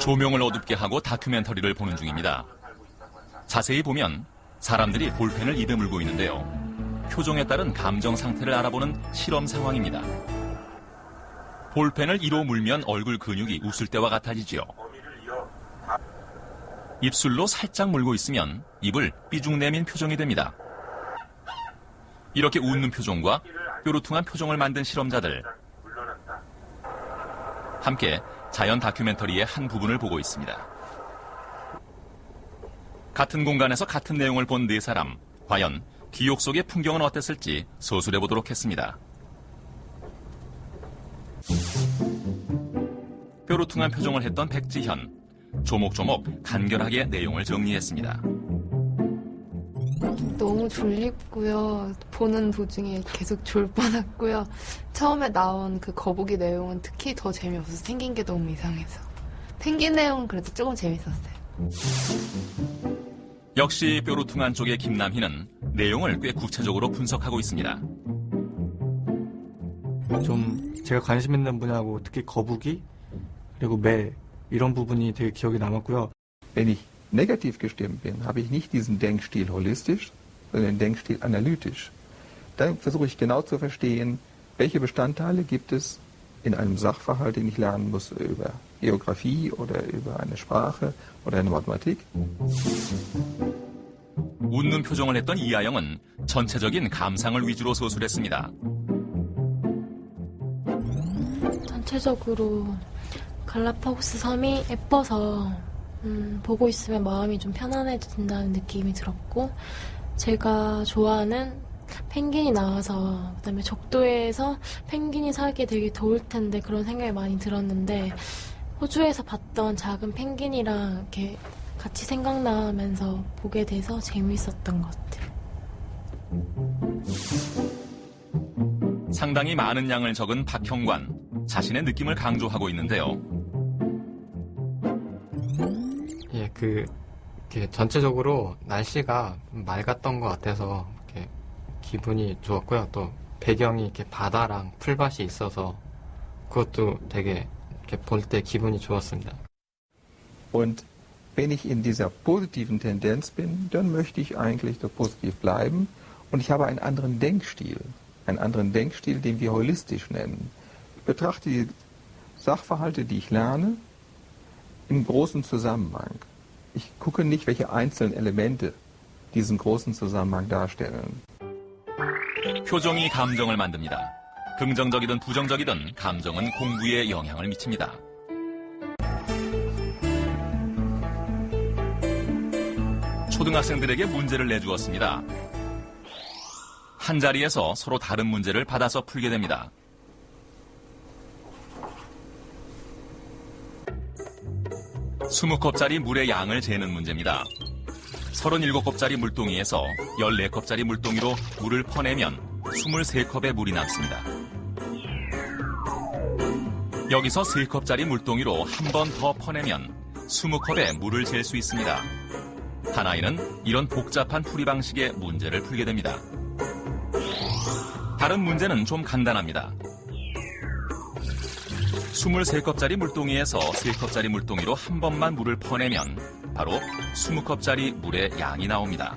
조명을 어둡게 하고 다큐멘터리를 보는 중입니다. 자세히 보면 사람들이 볼펜을 입에 물고 있는데요. 표정에 따른 감정 상태를 알아보는 실험 상황입니다. 볼펜을 이로 물면 얼굴 근육이 웃을 때와 같아지지요. 입술로 살짝 물고 있으면 입을 삐죽 내민 표정이 됩니다. 이렇게 웃는 표정과 뾰루퉁한 표정을 만든 실험자들. 함께 자연 다큐멘터리의 한 부분을 보고 있습니다. 같은 공간에서 같은 내용을 본 네 사람. 과연 기억 속의 풍경은 어땠을지 소술해 보도록 했습니다. 뾰루퉁한 표정을 했던 백지현. 조목조목 간결하게 내용을 정리했습니다. 너무 졸립고요. 보는 도중에 계속 졸 뻔했고요. 처음에 나온 그 거북이 내용은 특히 더 재미없어서 생긴 게 너무 이상해서. 펭귄 내용은 그래도 조금 재밌었어요. 역시 뾰루퉁한 쪽의 김남희는 내용을 꽤 구체적으로 분석하고 있습니다. 좀 제가 관심 있는 분야고 특히 거북이 그리고 매 이런 부분이 되게 기억에 남았고요. Wenn ich negativ gestimmt bin, habe ich nicht diesen Denkstil holistisch, sondern den Denkstil analytisch. Dann versuche ich genau zu verstehen, welche Bestandteile gibt es in einem Sachverhalt, den ich lernen muss über Geografie oder über eine Sprache oder eine Mathematik. 웃는 표정을 했던 이하영은 전체적인 감상을 위주로 소술했습니다. 전체적으로 갈라파고스 섬이 예뻐서 보고 있으면 마음이 좀 편안해진다는 느낌이 들었고, 제가 좋아하는 펭귄이 나와서 그다음에 적도에서 펭귄이 살기 되게 더울 텐데 그런 생각이 많이 들었는데, 호주에서 봤던 작은 펭귄이랑 이렇게 같이 생각나면서 보게 돼서 재미있었던 것 같아요. 상당히 많은 양을 적은 박형관. 자신의 느낌을 강조하고 있는데요. 예, 이렇게 전체적으로 날씨가 맑았던 것 같아서 이렇게 기분이 좋았고요. 또 배경이 이렇게 바다랑 풀밭이 있어서 그것도 되게 이렇게 볼 때 기분이 좋았습니다. Und wenn ich in dieser positiven Tendenz bin, dann möchte ich eigentlich so positiv bleiben. Und ich habe einen anderen Denkstil, den wir holistisch nennen. Ich betrachte die Sachverhalte, die ich lerne, im großen Zusammenhang. Ich gucke nicht, welche einzelnen Elemente diesen großen Zusammenhang darstellen. 표정이 감정을 만듭니다. 긍정적이든 부정적이든 감정은 공부에 영향을 미칩니다. 초등학생들에게 문제를 내주었습니다. 한 자리에서 서로 다른 문제를 받아서 풀게 됩니다. 스무 컵짜리 물의 양을 재는 문제입니다. 37컵짜리 물동이에서 14컵짜리 물동이로 물을 퍼내면 23컵의 물이 남습니다. 여기서 3컵짜리 물동이로 한 번 더 퍼내면 20컵의 물을 잴 수 있습니다. 한 아이는 이런 복잡한 풀이 방식의 문제를 풀게 됩니다. 다른 문제는 좀 간단합니다. 23컵짜리 물동이에서 3컵짜리 물동이로 한 번만 물을 퍼내면 바로 20컵짜리 물의 양이 나옵니다.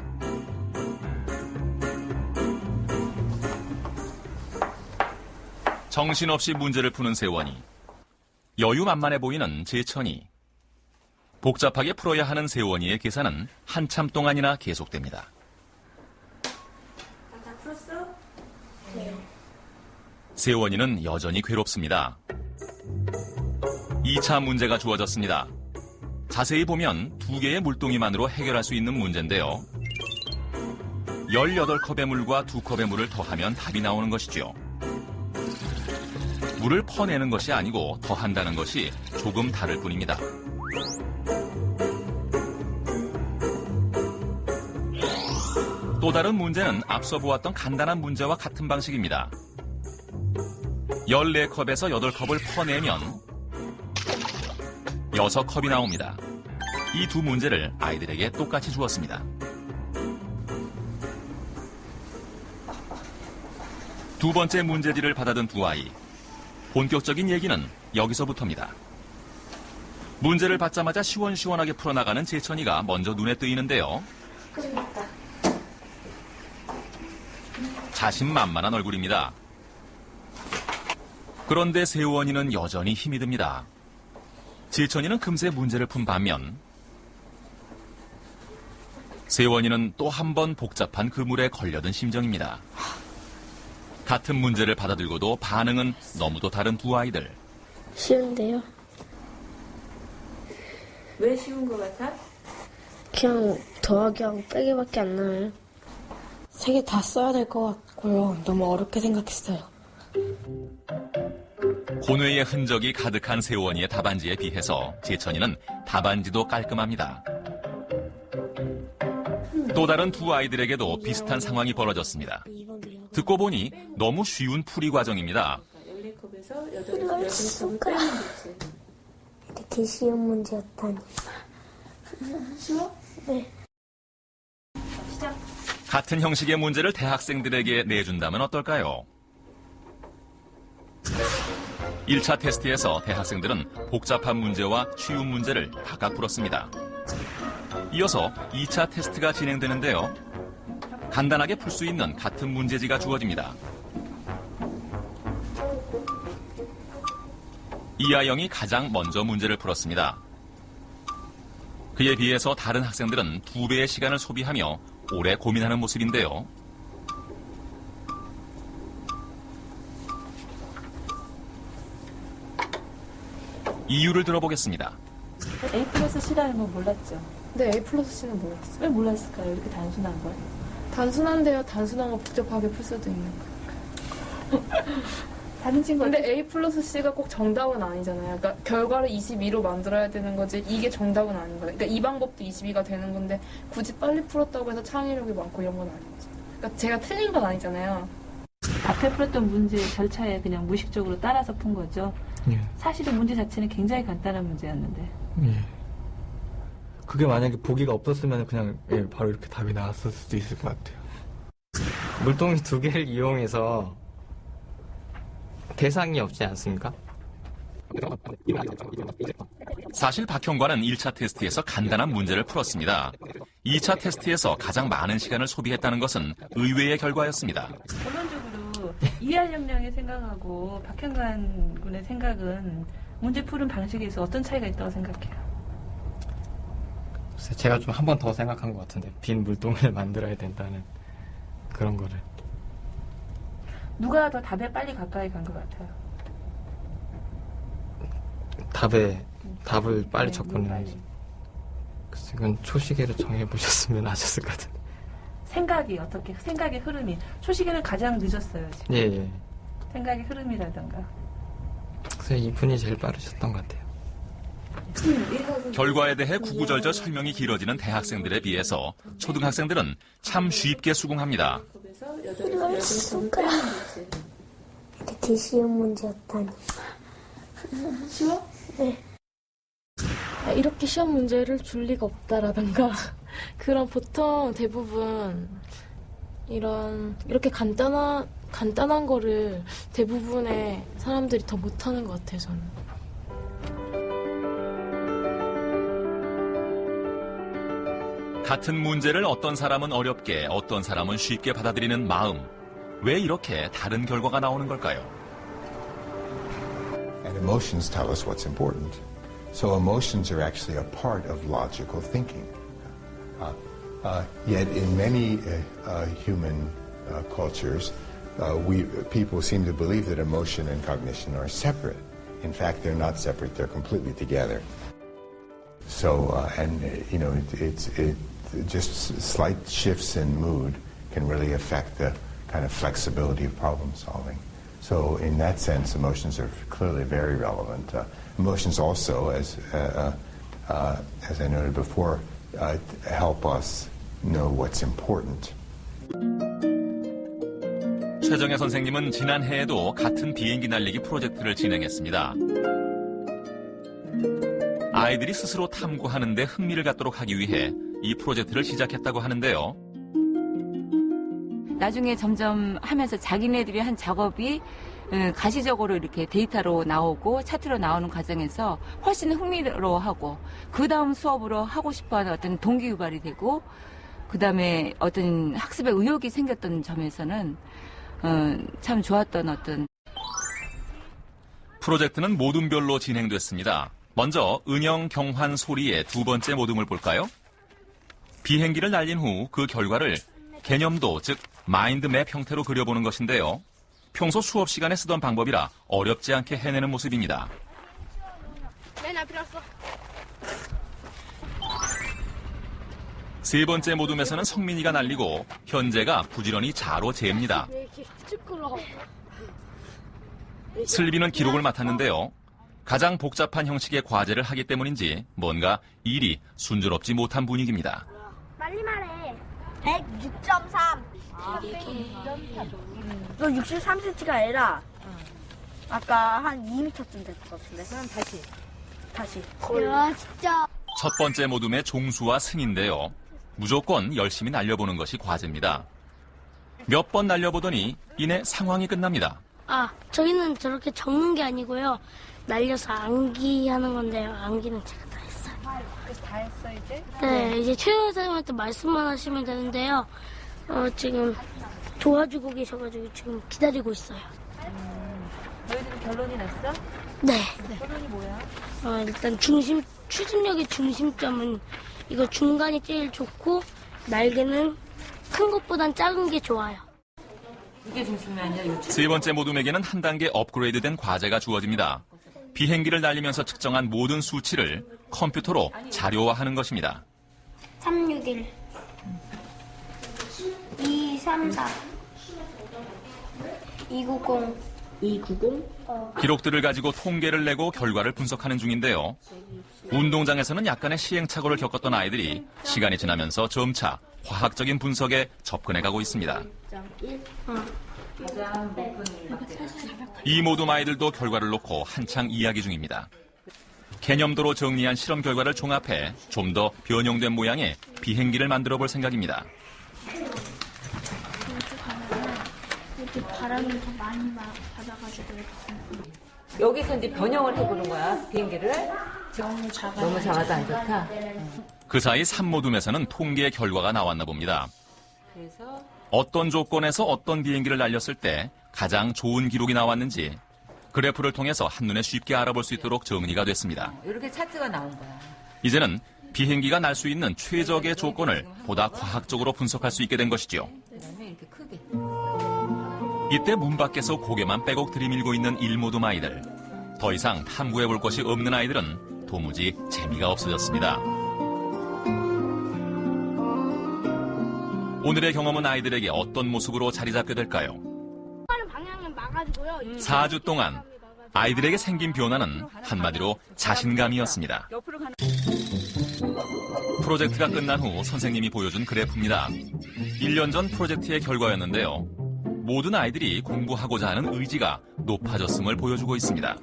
정신없이 문제를 푸는 세원이, 여유만만해 보이는 재천이, 복잡하게 풀어야 하는 세원이의 계산은 한참 동안이나 계속됩니다. 다 풀었어? 네. 세원이는 여전히 괴롭습니다. 2차 문제가 주어졌습니다. 자세히 보면 2개의 물동이만으로 해결할 수 있는 문제인데요. 18컵의 물과 2컵의 물을 더하면 답이 나오는 것이죠. 물을 퍼내는 것이 아니고 더한다는 것이 조금 다를 뿐입니다. 또 다른 문제는 앞서 보았던 간단한 문제와 같은 방식입니다. 14컵에서 8컵을 퍼내면 6컵이 나옵니다. 이 두 문제를 아이들에게 똑같이 주었습니다. 두 번째 문제지를 받아든 두 아이. 본격적인 얘기는 여기서부터입니다. 문제를 받자마자 시원시원하게 풀어나가는 재천이가 먼저 눈에 띄는데요. 자신만만한 얼굴입니다. 그런데 세원이는 여전히 힘이 듭니다. 재천이는 금세 문제를 푼 반면 세원이는 또 한 번 복잡한 그물에 걸려든 심정입니다. 같은 문제를 받아들고도 반응은 너무도 다른 두 아이들. 쉬운데요. 왜 쉬운 것 같아? 그냥 더하기하고 빼기밖에 안 나와요. 3개 다 써야 될 것 같고요. 너무 어렵게 생각했어요. 고뇌의 흔적이 가득한 세원이의 답안지에 비해서 재천이는 답안지도 깔끔합니다. 또 다른 두 아이들에게도 비슷한 상황이 벌어졌습니다. 듣고 보니 너무 쉬운 풀이 과정입니다. 14컵에서 이럴 8컵을 수가. 빼면 되지. 이렇게 쉬운 문제였다니. 쉬워? 네. 시작. 같은 형식의 문제를 대학생들에게 내준다면 어떨까요? 1차 테스트에서 대학생들은 복잡한 문제와 쉬운 문제를 각각 풀었습니다. 이어서 2차 테스트가 진행되는데요. 간단하게 풀 수 있는 같은 문제지가 주어집니다. 이하영이 가장 먼저 문제를 풀었습니다. 그에 비해서 다른 학생들은 2배의 시간을 소비하며 오래 고민하는 모습인데요. 이유를 들어보겠습니다. A 플러스 C라는 건 몰랐죠? 근데 A 플러스 C는 몰랐어요. 왜 몰랐을까요? 이렇게 단순한 걸. 단순한데요. 단순한 거 복잡하게 풀 수도 있는 거예요. 다른 친구 근데 A 플러스 C가 꼭 정답은 아니잖아요. 그러니까 결과를 22로 만들어야 되는 거지 이게 정답은 아닌 거예요. 그러니까 이 방법도 22가 되는 건데 굳이 빨리 풀었다고 해서 창의력이 많고 이런 건 아닌 거죠. 그러니까 제가 틀린 건 아니잖아요. 앞에 풀었던 문제 절차에 그냥 무의식적으로 따라서 푼 거죠. 예. 사실은 문제 자체는 굉장히 간단한 문제였는데. 예. 그게 만약에 보기가 없었으면 그냥 예, 바로 이렇게 답이 나왔을 수도 있을 것 같아요. 물동이 2개를 이용해서 대상이 없지 않습니까? 사실 박형관은 1차 테스트에서 간단한 문제를 풀었습니다. 2차 테스트에서 가장 많은 시간을 소비했다는 것은 의외의 결과였습니다. 결론적으로 이하영 양의 생각하고 박형관 군의 생각은 문제 푸는 방식에서 어떤 차이가 있다고 생각해요? 글쎄, 제가 좀 한 번 더 생각한 것 같은데 빈 물동을 만들어야 된다는 그런 거를. 누가 더 답에 빨리 가까이 간 것 같아요? 답을 빨리 네, 접근을 누가 해야지. 글쎄, 그건 초시계를 정해보셨으면 하셨을 것 같은데. 생각이 어떻게, 생각의 흐름이. 초시계는 가장 늦었어요, 지금. 예, 예. 생각의 흐름이라던가. 글쎄, 이분이 제일 빠르셨던 것 같아요. 결과에 대해 구구절절 설명이 길어지는 대학생들에 비해서 초등학생들은 참 쉽게 수긍합니다. 이럴 수가. 이렇게 쉬운 문제였다니. 쉬워? 네. 이렇게 시험 문제를 줄 리가 없다라던가 그런 보통 대부분 이렇게 간단한 거를 대부분의 사람들이 더 못하는 것 같아요, 저는. 같은 문제를 어떤 사람은 어렵게, 어떤 사람은 쉽게 받아들이는 마음. 왜 이렇게 다른 결과가 나오는 걸까요? And emotions tell us what's important. So emotions are actually a part of logical thinking. Yet in many human cultures, people seem to believe that emotion and cognition are separate. In fact, they're not separate, they're completely together. So, just slight shifts in mood can really affect the kind of flexibility of problem solving. So in that sense, emotions are clearly very relevant. Emotions also, as I noted before, help us know what's important. 최정혜 선생님은 지난해에도 같은 비행기 날리기 프로젝트를 진행했습니다. 아이들이 스스로 탐구하는 데 흥미를 갖도록 하기 위해 이 프로젝트를 시작했다고 하는데요. 나중에 점점 하면서 자기네들이 한 작업이 가시적으로 이렇게 데이터로 나오고 차트로 나오는 과정에서 훨씬 흥미로워하고 그 다음 수업으로 하고 싶어하는 어떤 동기유발이 되고 그 다음에 어떤 학습에 의욕이 생겼던 점에서는 참 좋았던 어떤 프로젝트는 모둠별로 진행됐습니다. 먼저 은영, 경환, 소리의 두 번째 모둠을 볼까요? 비행기를 날린 후 그 결과를 개념도, 즉 마인드맵 형태로 그려보는 것인데요. 평소 수업 시간에 쓰던 방법이라 어렵지 않게 해내는 모습입니다. 맨 앞에 왔어. 세 번째 모둠에서는 성민이가 날리고 현재가 부지런히 자로 잽니다. 슬비는 기록을 맡았는데요. 가장 복잡한 형식의 과제를 하기 때문인지 뭔가 일이 순조롭지 못한 분위기입니다. 빨리 말해. 106.3. 너 63cm가 아니라 아까 한 2m쯤 될 것 같은데. 그럼 다시. 야, 진짜. 첫 번째 모둠의 종수와 승인데요. 무조건 열심히 날려보는 것이 과제입니다. 몇 번 날려보더니 이내 상황이 끝납니다. 아, 저희는 저렇게 적는 게 아니고요. 날려서 암기하는 건데요. 암기는 제가 다 했어요. 다 했어 이제? 네, 이제 최 선생님한테 말씀만 하시면 되는데요. 지금 도와주고 계셔가지고 지금 기다리고 있어요. 너희들은 결론이 났어? 네. 결론이 뭐야? 일단 추진력의 중심점은 이거 중간이 제일 좋고 날개는 큰 것보단 작은 게 좋아요. 이게 중심이 아니라 세 번째 모둠에게는 한 단계 업그레이드된 과제가 주어집니다. 비행기를 날리면서 측정한 모든 수치를 컴퓨터로 자료화하는 것입니다. 361 234 290 기록들을 가지고 통계를 내고 결과를 분석하는 중인데요. 운동장에서는 약간의 시행착오를 겪었던 아이들이 시간이 지나면서 점차 과학적인 분석에 접근해가고 있습니다. 이 모둠 아이들도 결과를 놓고 한창 이야기 중입니다. 개념도로 정리한 실험 결과를 종합해 좀 더 변형된 모양의 비행기를 만들어 볼 생각입니다. 이렇게 바람을 더 많이 받아가지고 여기서 이제 변형을 해보는 거야 비행기를. 너무 작아도 안 좋다. 그 사이 3모둠에서는 통계 결과가 나왔나 봅니다. 그래서 어떤 조건에서 어떤 비행기를 날렸을 때 가장 좋은 기록이 나왔는지 그래프를 통해서 한눈에 쉽게 알아볼 수 있도록 정리가 됐습니다. 이렇게 차트가 나온 거야. 이제는 비행기가 날 수 있는 최적의 조건을 보다 과학적으로 분석할 수 있게 된 것이죠. 그다음에 이렇게 크게. 이때 문 밖에서 고개만 빼곡 들이밀고 있는 1모둠 아이들. 더 이상 탐구해볼 것이 없는 아이들은 도무지 재미가 없어졌습니다. 오늘의 경험은 아이들에게 어떤 모습으로 자리 잡게 될까요? 4주 동안 아이들에게 생긴 변화는 한마디로 자신감이었습니다. 프로젝트가 끝난 후 선생님이 보여준 그래프입니다. 1년 전 프로젝트의 결과였는데요. 모든 아이들이 공부하고자 하는 의지가 높아졌음을 보여주고 있습니다.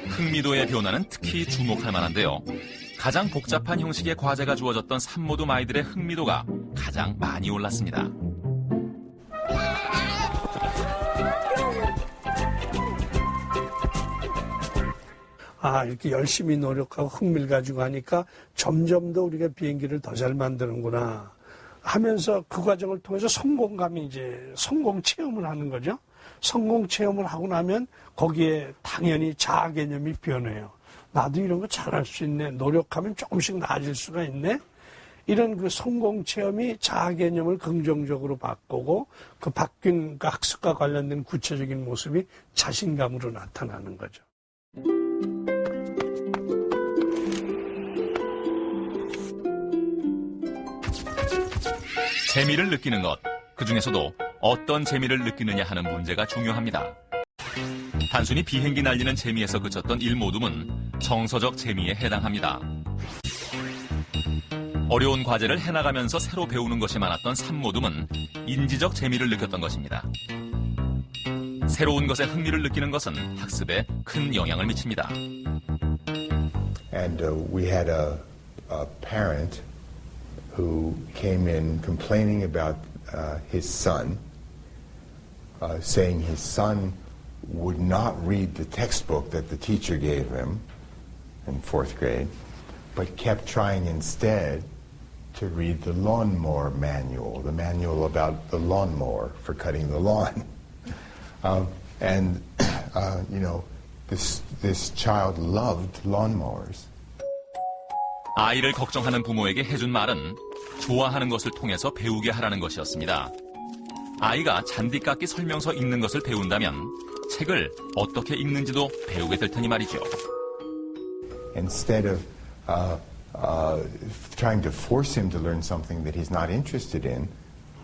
흥미도의 변화는 특히 주목할 만한데요. 가장 복잡한 형식의 과제가 주어졌던 3모둠 아이들의 흥미도가 가장 많이 올랐습니다. 이렇게 열심히 노력하고 흥미를 가지고 하니까 점점 더 우리가 비행기를 더 잘 만드는구나 하면서 그 과정을 통해서 성공감이 이제 성공 체험을 하는 거죠. 성공 체험을 하고 나면 거기에 당연히 자아 개념이 변해요. 나도 이런 거 잘할 수 있네. 노력하면 조금씩 나아질 수가 있네. 이런 그 성공 체험이 자아 개념을 긍정적으로 바꾸고 그 바뀐 그 학습과 관련된 구체적인 모습이 자신감으로 나타나는 거죠. 재미를 느끼는 것, 그 중에서도 어떤 재미를 느끼느냐 하는 문제가 중요합니다. 단순히 비행기 날리는 재미에서 그쳤던 1모둠은 정서적 재미에 해당합니다. 어려운 과제를 해나가면서 새로 배우는 것이 많았던 3모둠은 인지적 재미를 느꼈던 것입니다. 새로운 것에 흥미를 느끼는 것은 학습에 큰 영향을 미칩니다. And we had a parent who came in complaining about his son, saying his son would not read the textbook that the teacher gave him in 4th grade, but kept trying instead to read the lawnmower manual, the manual about the lawnmower for cutting the lawn. This child loved lawnmowers. 아이를 걱정하는 부모에게 해준 말은 좋아하는 것을 통해서 배우게 하라는 것이었습니다. 아이가 잔디깎기 설명서 읽는 것을 배운다면 책을 어떻게 읽는지도 배우게 될 테니 말이죠. Instead of trying to force him to learn something that he's not interested in,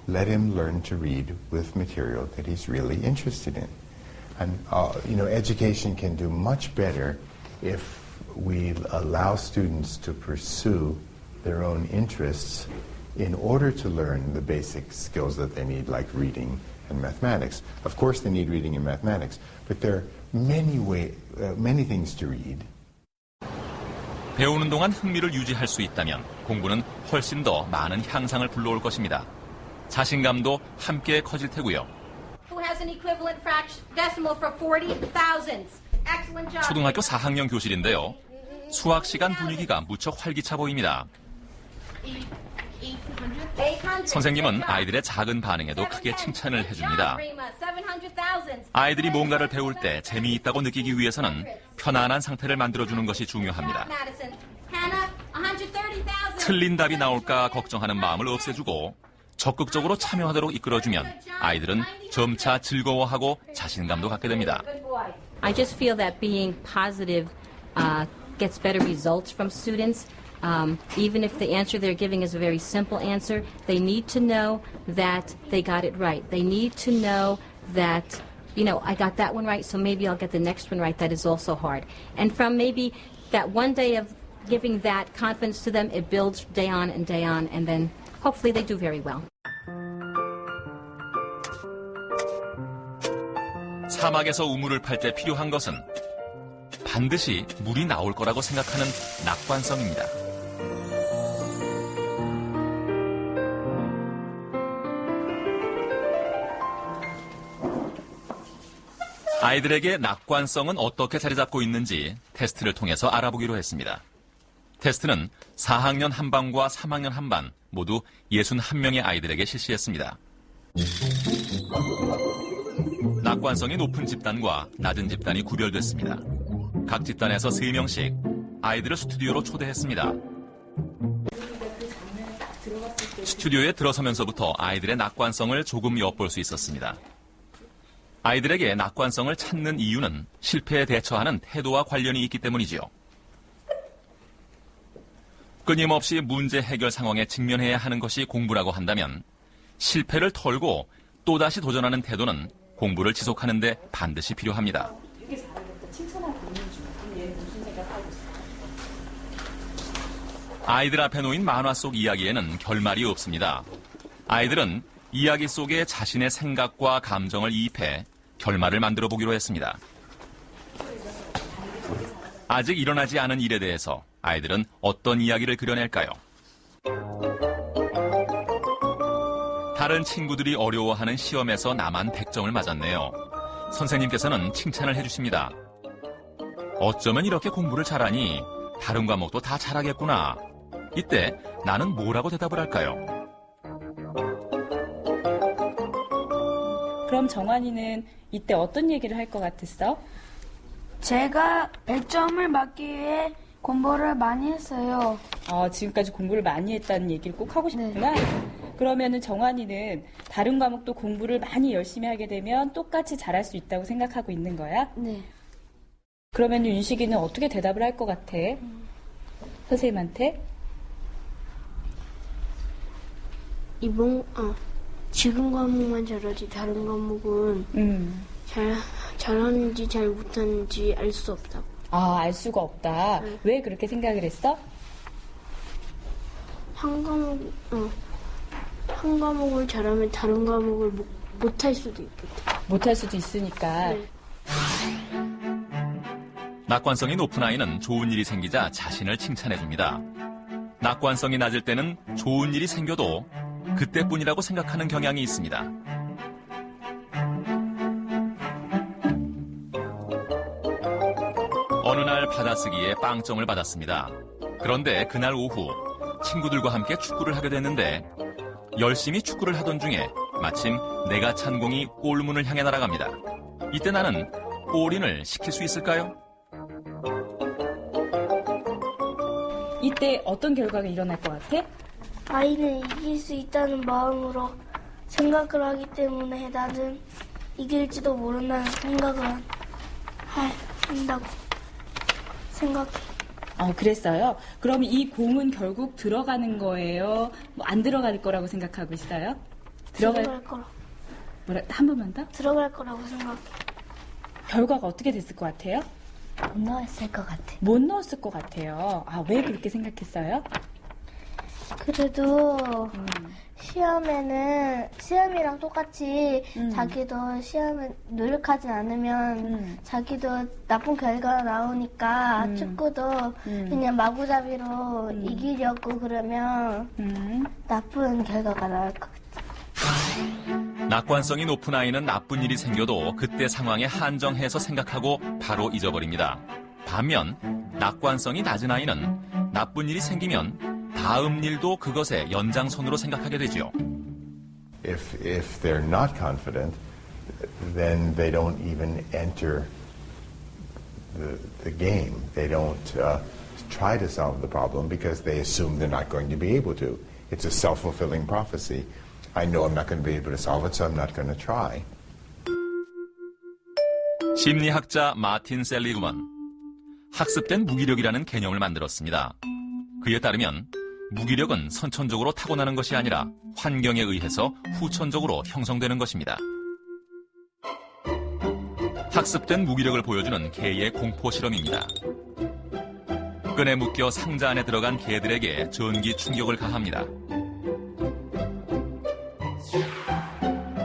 let him learn to read with material that he's really interested in. And, education can do much better if we allow students to pursue their own interests in order to learn the basic skills that they need, like reading and mathematics. Of course they need reading and mathematics, but there are many things to read. 배우는 동안 흥미를 유지할 수 있다면 공부는 훨씬 더 많은 향상을 불러올 것입니다. 자신감도 함께 커질 테고요. Who has an equivalent decimal for 40 thousandths? Excellent job. 초등학교 4학년 교실인데요. 수학 시간 분위기가 무척 활기차 보입니다. 선생님은 아이들의 작은 반응에도 크게 칭찬을 해줍니다. 아이들이 뭔가를 배울 때 재미있다고 느끼기 위해서는 편안한 상태를 만들어주는 것이 중요합니다. 틀린 답이 나올까 걱정하는 마음을 없애주고 적극적으로 참여하도록 이끌어주면 아이들은 점차 즐거워하고 자신감도 갖게 됩니다. I just feel that being positive gets better results from students. Even if the answer they're giving is a very simple answer, they need to know that they got it right. They need to know that, I got that one right, so maybe I'll get the next one right that is also hard. And from maybe that one day of giving that confidence to them, it builds day on, and then hopefully they do very well. 사막에서 우물을 팔 때 필요한 것은 반드시 물이 나올 거라고 생각하는 낙관성입니다. 아이들에게 낙관성은 어떻게 자리 잡고 있는지 테스트를 통해서 알아보기로 했습니다. 테스트는 4학년 한 반과 3학년 한 반 모두 61명의 아이들에게 실시했습니다. 낙관성이 높은 집단과 낮은 집단이 구별됐습니다. 각 집단에서 3명씩 아이들을 스튜디오로 초대했습니다. 스튜디오에 들어서면서부터 아이들의 낙관성을 조금 엿볼 수 있었습니다. 아이들에게 낙관성을 찾는 이유는 실패에 대처하는 태도와 관련이 있기 때문이지요. 끊임없이 문제 해결 상황에 직면해야 하는 것이 공부라고 한다면 실패를 털고 또다시 도전하는 태도는 공부를 지속하는 데 반드시 필요합니다. 되게 잘했다. 칭찬하고 있는 중. 얘 무슨 생각하고 있어? 아이들 앞에 놓인 만화 속 이야기에는 결말이 없습니다. 아이들은 이야기 속에 자신의 생각과 감정을 이입해 결말을 만들어 보기로 했습니다. 아직 일어나지 않은 일에 대해서 아이들은 어떤 이야기를 그려낼까요? 다른 친구들이 어려워하는 시험에서 나만 100점을 맞았네요. 선생님께서는 칭찬을 해주십니다. 어쩌면 이렇게 공부를 잘하니 다른 과목도 다 잘하겠구나. 이때 나는 뭐라고 대답을 할까요? 그럼 정환이는 이때 어떤 얘기를 할 것 같았어? 제가 100점을 맞기 위해 공부를 많이 했어요. 지금까지 공부를 많이 했다는 얘기를 꼭 하고 싶구나. 그러면은 정환이는 다른 과목도 공부를 많이 열심히 하게 되면 똑같이 잘할 수 있다고 생각하고 있는 거야? 네. 그러면 윤식이는 어떻게 대답을 할 것 같아? 선생님한테? 지금 과목만 잘하지 다른 과목은 잘하는지 잘 못하는지 알 수 없다고. 알 수가 없다. 네. 왜 그렇게 생각을 했어? 한 과목을 잘하면 다른 과목을 못할 수도 있겠다. 못할 수도 있으니까. 네. 낙관성이 높은 아이는 좋은 일이 생기자 자신을 칭찬해줍니다. 낙관성이 낮을 때는 좋은 일이 생겨도 그때뿐이라고 생각하는 경향이 있습니다. 어느 날 받아쓰기에 빵점을 받았습니다. 그런데 그날 오후 친구들과 함께 축구를 하게 됐는데 열심히 축구를 하던 중에 마침 내가 찬 공이 골문을 향해 날아갑니다. 이때 나는 골인을 시킬 수 있을까요? 이때 어떤 결과가 일어날 것 같아? 아이는 이길 수 있다는 마음으로 생각을 하기 때문에 나는 이길지도 모른다는 생각을 한다고 생각해. 그랬어요? 그럼 이 공은 결국 들어가는 거예요? 안 들어갈 거라고 생각하고 있어요? 들어갈 거라고. 한 번만 더? 들어갈 거라고 생각해. 결과가 어떻게 됐을 것 같아요? 못 넣었을 것 같아. 못 넣었을 것 같아요. 왜 그렇게 생각했어요? 그래도 시험이랑 똑같이 자기도 시험에 노력하지 않으면 자기도 나쁜 결과가 나오니까 축구도 그냥 마구잡이로 이기려고 그러면 나쁜 결과가 나올 것 같아. 낙관성이 높은 아이는 나쁜 일이 생겨도 그때 상황에 한정해서 생각하고 바로 잊어버립니다. 반면 낙관성이 낮은 아이는 나쁜 일이 생기면 다음 일도 그것의 연장선으로 생각하게 되죠. If they're not confident, then they don't even enter the game. They don't try to solve the problem because they assume they're not going to be able to. It's a self-fulfilling prophecy. I know I'm not going to be able to solve it, so I'm not going to try. 심리학자 마틴 셀리그먼. 학습된 무기력이라는 개념을 만들었습니다. 그에 따르면 무기력은 선천적으로 타고나는 것이 아니라 환경에 의해서 후천적으로 형성되는 것입니다. 학습된 무기력을 보여주는 개의 공포 실험입니다. 끈에 묶여 상자 안에 들어간 개들에게 전기 충격을 가합니다.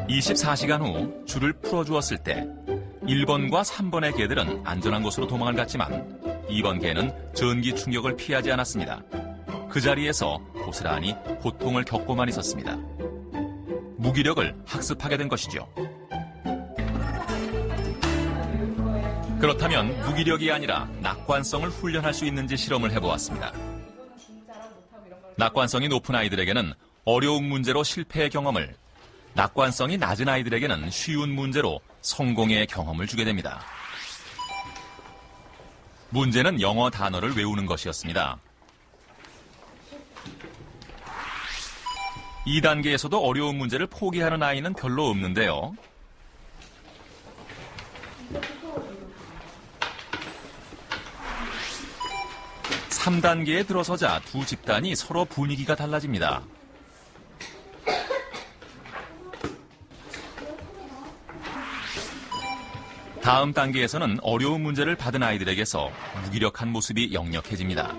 24시간 후 줄을 풀어주었을 때 1번과 3번의 개들은 안전한 곳으로 도망을 갔지만 2번 개는 전기 충격을 피하지 않았습니다. 그 자리에서 고스란히 고통을 겪고만 있었습니다. 무기력을 학습하게 된 것이죠. 그렇다면 무기력이 아니라 낙관성을 훈련할 수 있는지 실험을 해보았습니다. 낙관성이 높은 아이들에게는 어려운 문제로 실패의 경험을, 낙관성이 낮은 아이들에게는 쉬운 문제로 성공의 경험을 주게 됩니다. 문제는 영어 단어를 외우는 것이었습니다. 2단계에서도 어려운 문제를 포기하는 아이는 별로 없는데요. (3단계에) 들어서자 두 집단이 서로 분위기가 달라집니다. 다음 단계에서는 어려운 문제를 받은 아이들에게서 무기력한 모습이 역력해집니다.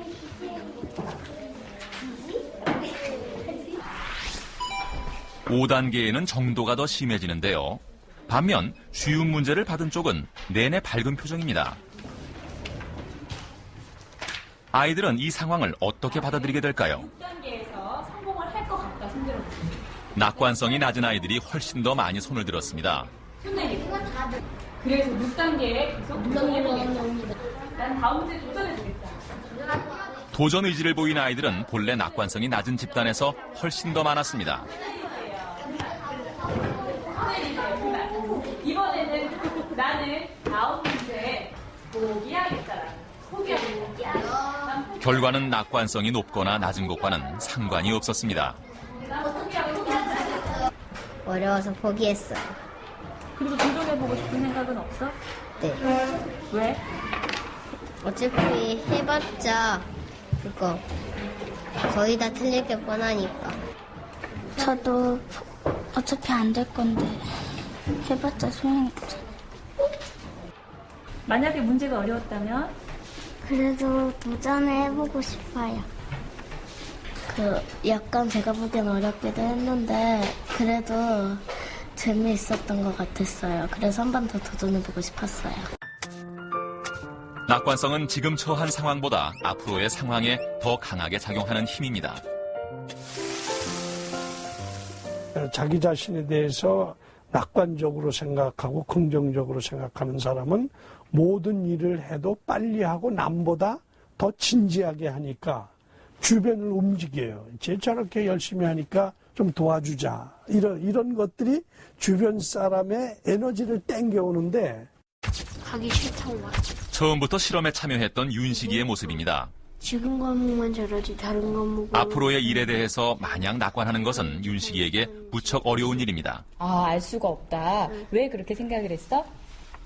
(5단계에는) 정도가 더 심해지는데요. 반면 쉬운 문제를 받은 쪽은 내내 밝은 표정입니다. 아이들은 이 상황을 어떻게 받아들이게 될까요? 6단계에서 성공을 할 것 같다 손들어. 낙관성이 낮은 아이들이 훨씬 더 많이 손을 들었습니다. 그래서 6단계에 계속 도전해보겠다. 난 다음 문제 도전해보겠다. 도전 의지를 보인 아이들은 본래 낙관성이 낮은 집단에서 훨씬 더 많았습니다. 이번에는 나는 다음 문제 포기하겠다. 결과는 낙관성이 높거나 낮은 것과는 상관이 없었습니다. 어려워서 포기했어요. 그리고 도전해보고 싶은 생각은 없어? 네. 왜? 어차피 해봤자 그거 거의 다 틀릴 게 뻔하니까. 저도 어차피 안 될 건데 해봤자 소용이 없잖아. 만약에 문제가 어려웠다면? 그래도 도전해보고 싶어요. 약간 제가 보기엔 어렵기도 했는데 그래도 재미있었던 것 같았어요. 그래서 한 번 더 도전해보고 싶었어요. 낙관성은 지금 처한 상황보다 앞으로의 상황에 더 강하게 작용하는 힘입니다. 자기 자신에 대해서 낙관적으로 생각하고 긍정적으로 생각하는 사람은 모든 일을 해도 빨리 하고 남보다 더 진지하게 하니까 주변을 움직여요. 쟤 저렇게 열심히 하니까 좀 도와주자. 이런 것들이 주변 사람의 에너지를 땡겨오는데 가기 싫다고 말하죠. 처음부터 실험에 참여했던 윤식이의 모습입니다. 지금 과목만 잘하지 다른 과목은 앞으로의 일에 대해서 마냥 낙관하는 것은 윤식이에게 무척 어려운 일입니다. 아, 알 수가 없다. 왜 그렇게 생각을 했어?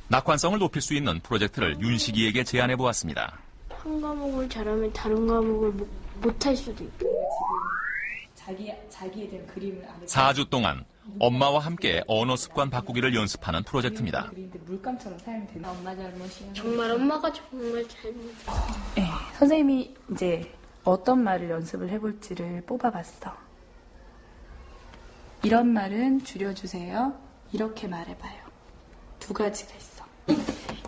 낙관성을 높일 수 있는 프로젝트를 윤식이에게 제안해 보았습니다. 한 과목을 잘하면 다른 과목을 못할 수도 있고. 자기에 대한 그림을 안 4주 동안 엄마와 함께 언어 습관 바꾸기를 연습하는 프로젝트입니다. 물감처럼 사용이 되나? 엄마 잘못이야. 정말 엄마가 정말 잘못했어. 네, 선생님이 이제 어떤 말을 연습을 해볼지를 뽑아봤어. 이런 말은 줄여주세요. 이렇게 말해봐요. 2가지가 있어.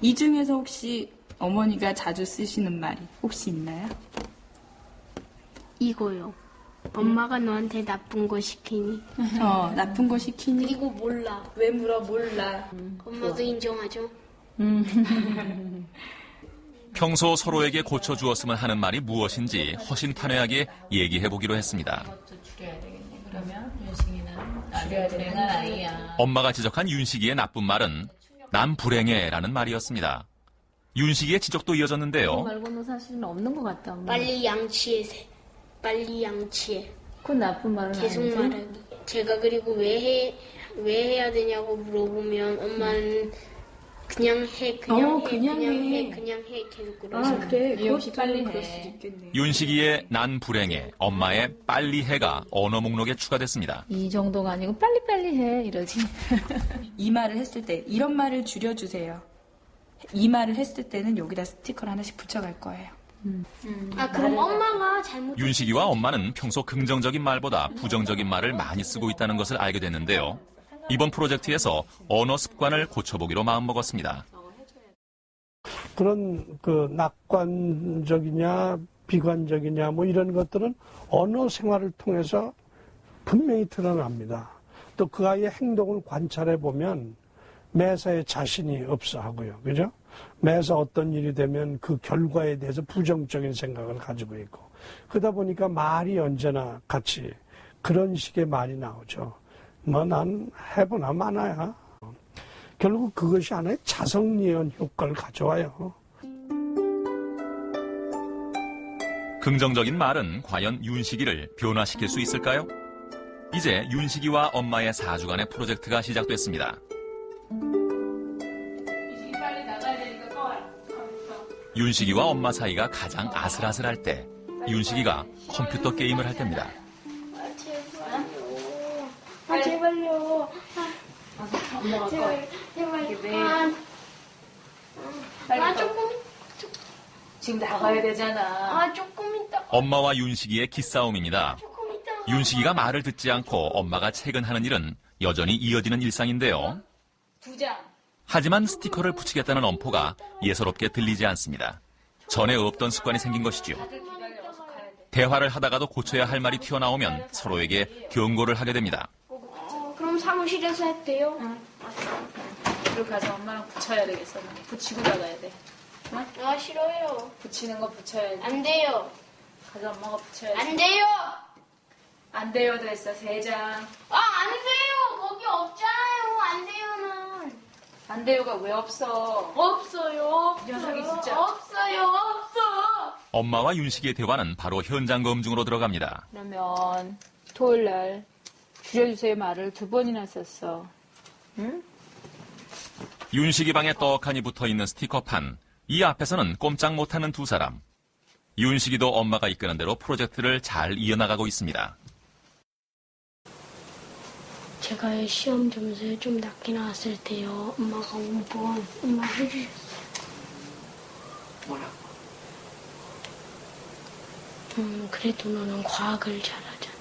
이 중에서 혹시 어머니가 자주 쓰시는 말이 혹시 있나요? 이거요. 엄마가 너한테 나쁜 거 시키니. 나쁜 거 시키니. 그리고 몰라. 왜 물어? 몰라. 엄마도 인정하죠. 평소 서로에게 고쳐주었으면 하는 말이 무엇인지 허심탄회하게 얘기해보기로 했습니다. 줄여야 되겠네. 그러면 윤식이는 줄여야 되는 아이야. 엄마가 지적한 윤식이의 나쁜 말은 난 불행해라는 말이었습니다. 윤식이의 지적도 이어졌는데요. 말고는 사실은 없는 것 같다. 엄마. 빨리 양치해. 그건 나쁜 말은 계속 아니지? 말하기. 제가 그리고 왜 해야 되냐고 물어보면 엄마는 그냥 해 계속 그러죠. 그래. 이용식 빨리 그럴 수도 해. 있겠네. 윤식이의 난 불행해, 엄마의 빨리 해가 언어 목록에 추가됐습니다. 이 정도가 아니고 빨리빨리 해 이러지. 이 말을 했을 때 이런 말을 줄여주세요. 이 말을 했을 때는 여기다 스티커를 하나씩 붙여갈 거예요. 그럼 엄마가 잘못. 윤식이와 엄마는 평소 긍정적인 말보다 부정적인 말을 많이 쓰고 있다는 것을 알게 됐는데요. 이번 프로젝트에서 언어 습관을 고쳐보기로 마음먹었습니다. 그런 낙관적이냐 비관적이냐 뭐 이런 것들은 언어 생활을 통해서 분명히 드러납니다. 또 그 아이의 행동을 관찰해 보면 매사에 자신이 없어 하고요. 그죠? 매사 어떤 일이 되면 그 결과에 대해서 부정적인 생각을 가지고 있고 그러다 보니까 말이 언제나 같이 그런 식의 말이 나오죠. 뭐 난 해보나 마나야. 결국 그것이 하나의 자성리언 효과를 가져와요. 긍정적인 말은 과연 윤식이를 변화시킬 수 있을까요? 이제 윤식이와 엄마의 4주간의 프로젝트가 시작됐습니다. 윤식이와 엄마 사이가 가장 아슬아슬할 때 윤식이가 컴퓨터 게임을 할 때입니다. 제발요. 제발. 조금. 지금 나가야 되잖아. 조금 있다. 엄마와 윤식이의 기싸움입니다. 윤식이가 말을 듣지 않고 엄마가 퇴근하는 일은 여전히 이어지는 일상인데요. 2장. 하지만 스티커를 붙이겠다는 엄포가 예사롭게 들리지 않습니다. 전에 없던 습관이 생긴 것이죠. 대화를 하다가도 고쳐야 할 말이 튀어나오면 서로에게 경고를 하게 됩니다. 그럼 사무실에서 했대요. 그리고 가서 엄마랑 붙여야 되겠어. 붙이고 나가야 돼. 응? 싫어요. 붙이는 거 붙여야지. 안 돼요. 가서 엄마가 붙여야지. 안 돼요. 안 돼요도 했어. 3장. 안 돼요. 거기 없잖아요. 안 돼요는. 안 돼요가 왜 없어? 없어요. 이 녀석이 진짜. 없어요. 엄마와 윤식이의 대화는 바로 현장 검증으로 들어갑니다. 그러면 토요일 날 줄여주세요 말을 2번이나 썼어. 응? 윤식이 방에 떡하니 붙어있는 스티커판. 이 앞에서는 꼼짝 못하는 두 사람. 윤식이도 엄마가 이끄는 대로 프로젝트를 잘 이어나가고 있습니다. 제가 시험 점수에 좀 낮게 나왔을 때요. 엄마가 5번 엄마 해주셨어요. 뭐라고? 그래도 너는 과학을 잘하잖아.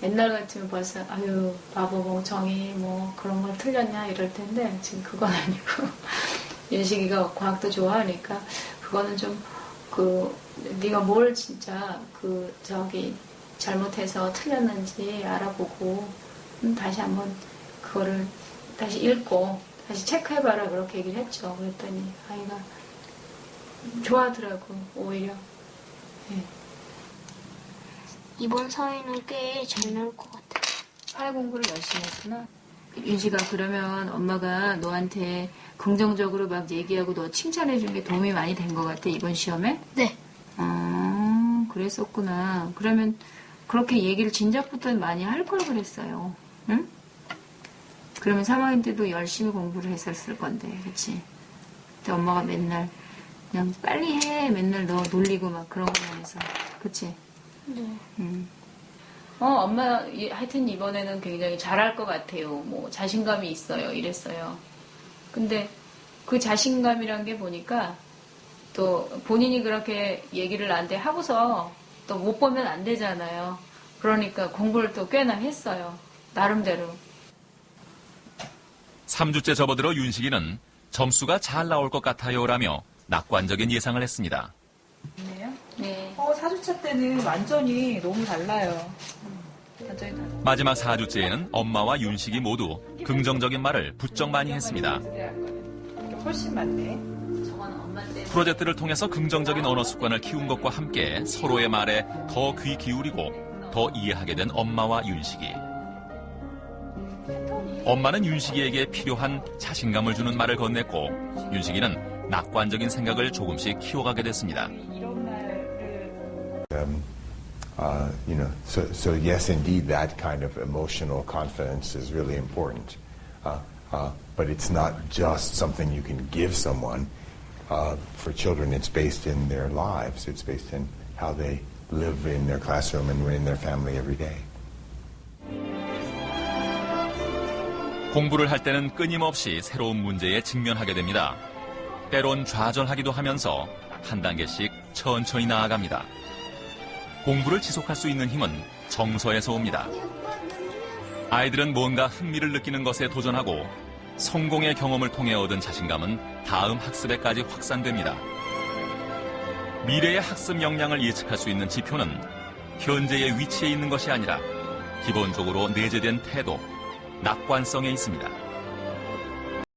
옛날 같으면 벌써 아유 바보 멍청이 뭐 그런 걸 틀렸냐 이럴 텐데 지금 그건 아니고 윤식이가 과학도 좋아하니까 그거는 좀 네가 뭘 진짜 잘못해서 틀렸는지 알아보고 다시 한번 그거를 다시 읽고 다시 체크해봐라 그렇게 얘기를 했죠. 그랬더니 아이가 좋아하더라고 오히려. 네. 이번 사회는 꽤 잘 나올 것 같아. 사회 공부를 열심히 했구나. 윤식아, 그러면 엄마가 너한테 긍정적으로 막 얘기하고 너 칭찬해준 게 도움이 많이 된 것 같아, 이번 시험에? 네. 그랬었구나. 그러면 그렇게 얘기를 진작부터 많이 할 걸 그랬어요. 응? 그러면 3학년 때도 열심히 공부를 했었을 건데, 그치? 근데 엄마가 맨날 그냥 빨리 해, 맨날 너 놀리고 막 그런 거 하면서. 그치? 네. 엄마, 하여튼 이번에는 굉장히 잘할 것 같아요. 뭐, 자신감이 있어요. 이랬어요. 근데 그 자신감이란 게 보니까 또 본인이 그렇게 얘기를 나한테 하고서 또 못 보면 안 되잖아요. 그러니까 공부를 또 꽤나 했어요. 나름대로. 3주째 접어들어 윤식이는 점수가 잘 나올 것 같아요라며 낙관적인 예상을 했습니다. 네. 4주차 때는 완전히 너무 달라요. 완전히 달라요. 마지막 4주째에는 엄마와 윤식이 모두 긍정적인 말을 부쩍 많이 했습니다. 훨씬 많네. 프로젝트를 통해서 긍정적인 언어 습관을 키운 것과 함께 서로의 말에 더 귀 기울이고 더 이해하게 된 엄마와 윤식이. 엄마는 윤식이에게 필요한 자신감을 주는 말을 건넸고 윤식이는 낙관적인 생각을 조금씩 키워가게 됐습니다. So yes, indeed, that kind of emotional confidence is really important. But it's not just something you can give someone. For children, it's based in their lives. It's based in how they live in their classroom and in their family every day. 공부를 할 때는 끊임없이 새로운 문제에 직면하게 됩니다. 때론 좌절하기도 하면서 한 단계씩 천천히 나아갑니다. 공부를 지속할 수 있는 힘은 정서에서 옵니다. 아이들은 뭔가 흥미를 느끼는 것에 도전하고 성공의 경험을 통해 얻은 자신감은 다음 학습에까지 확산됩니다. 미래의 학습 역량을 예측할 수 있는 지표는 현재의 위치에 있는 것이 아니라 기본적으로 내재된 태도, 낙관성에 있습니다.